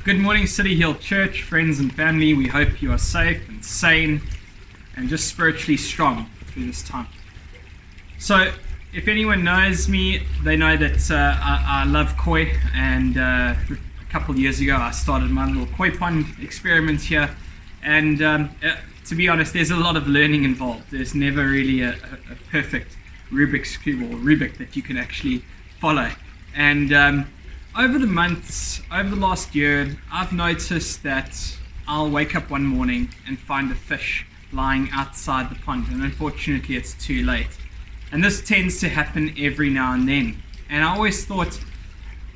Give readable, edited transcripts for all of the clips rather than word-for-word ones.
Good morning, City Hill Church, friends and family. We hope you are safe and sane and just spiritually strong through this time. So, if anyone knows me, they know that I love koi, and a couple of years ago I started my little koi pond experiment here. And to be honest, there's a lot of learning involved. There's never really a perfect Rubik's Cube or Rubik that you can actually follow. And over the months, over the last year, I've noticed that I'll wake up one morning and find a fish lying outside the pond, and unfortunately it's too late. And this tends to happen every now and then. And I always thought,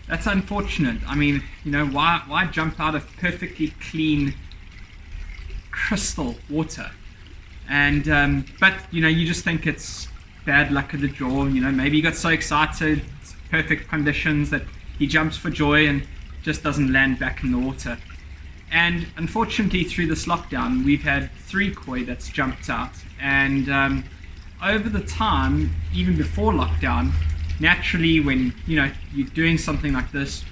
that's unfortunate. I mean, why jump out of perfectly clean crystal water? And but you just think it's bad luck of the draw. Maybe you got so excited, it's perfect conditions, that he jumps for joy and just doesn't land back in the water. And unfortunately, through this lockdown, we've had 3 koi that's jumped out. And over the time, even before lockdown, naturally, when you're doing something like this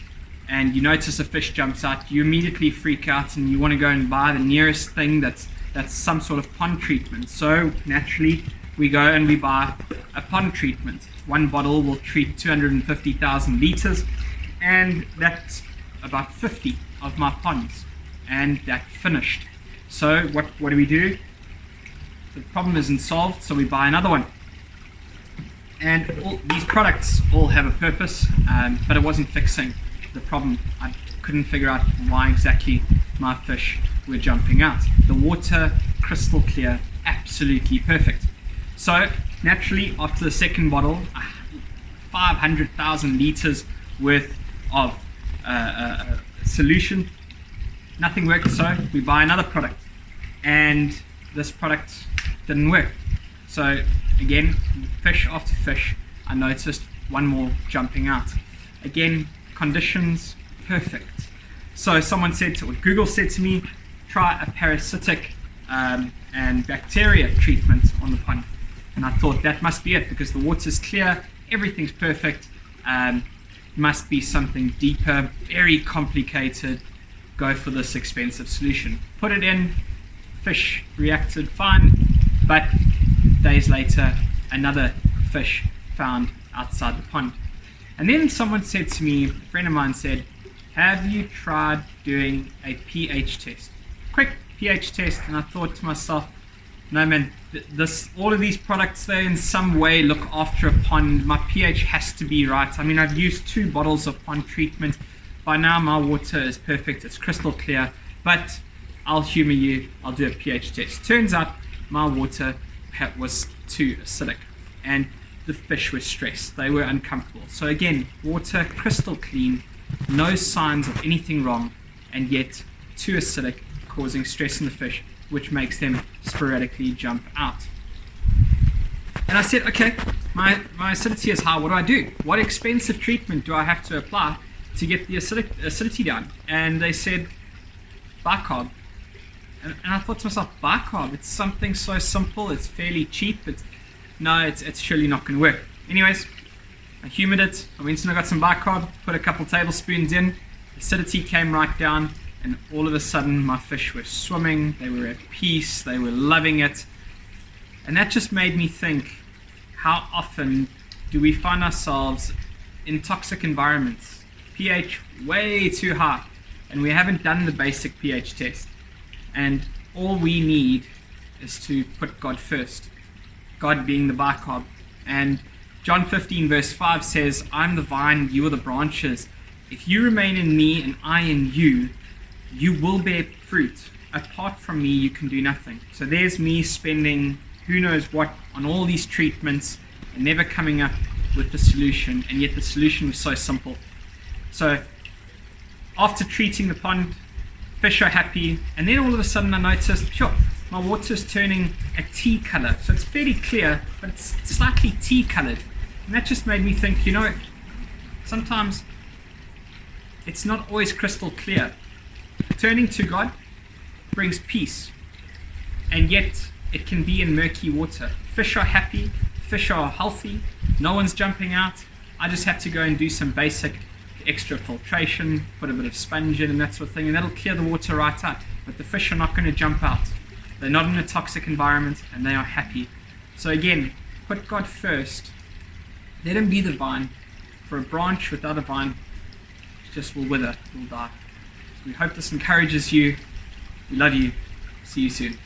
and you notice a fish jumps out, you immediately freak out and you want to go and buy the nearest thing that's some sort of pond treatment. So naturally, we go and we buy a pond treatment. One bottle will treat 250,000 liters. And that's about 50 of my ponds, and that finished. So what do we do? The problem isn't solved, so we buy another one. And all these products all have a purpose, but it wasn't fixing the problem. I couldn't figure out why exactly my fish were jumping out. The water, crystal clear, absolutely perfect. So naturally, after the second bottle, 500,000 liters worth of solution, nothing worked, so we buy another product, and this product didn't work. So again, fish after fish, I noticed one more jumping out. Again, conditions perfect. So someone said or Google said to me, try a parasitic and bacteria treatment on the pond. And I thought that must be it, because the water's clear, everything's perfect. Must be something deeper, very complicated. Go for this expensive solution. Put it in, fish reacted fine, but days later, another fish found outside the pond. And then someone said to me, a friend of mine said, have you tried doing a pH test? Quick pH test. And I thought to myself, no man, all of these products, they in some way look after a pond. My pH has to be right. I mean, I've used 2 bottles of pond treatment. By now my water is perfect, it's crystal clear, but I'll humor you, I'll do a pH test. Turns out my water was too acidic, and the fish were stressed, they were uncomfortable. So again, water crystal clean, no signs of anything wrong, and yet too acidic, causing stress in the fish, which makes them sporadically jump out. And I said, okay, my acidity is high, what do I do? What expensive treatment do I have to apply to get the acidity down? And they said, bicarb. And I thought to myself, bicarb, it's something so simple, it's fairly cheap, it's surely not going to work. Anyways, I humored it, I went and I got some bicarb, put a couple tablespoons in, acidity came right down, and all of a sudden my fish were swimming, they were at peace, they were loving it. And that just made me think, how often do we find ourselves in toxic environments, pH way too high, and we haven't done the basic pH test. And all we need is to put God first, God being the bicarb. And John 15 verse 5 says, I'm the vine, you are the branches. If you remain in me and I in you, you will bear fruit. Apart from me, you can do nothing. So there's me spending who knows what on all these treatments and never coming up with the solution, and yet the solution was so simple. So after treating the pond, fish are happy, and then all of a sudden I noticed, sure, my water's turning a tea color. So it's fairly clear, but it's slightly tea colored. And that just made me think, sometimes it's not always crystal clear. Turning to God brings peace, and yet it can be in murky water. Fish are happy, fish are healthy, no one's jumping out. I just have to go and do some basic extra filtration, put a bit of sponge in and that sort of thing, and that'll clear the water right out. But the fish are not going to jump out. They're not in a toxic environment, and they are happy. So again, put God first. Let him be the vine. For a branch without a vine just will wither, will die. So we hope this encourages you. We love you. See you soon.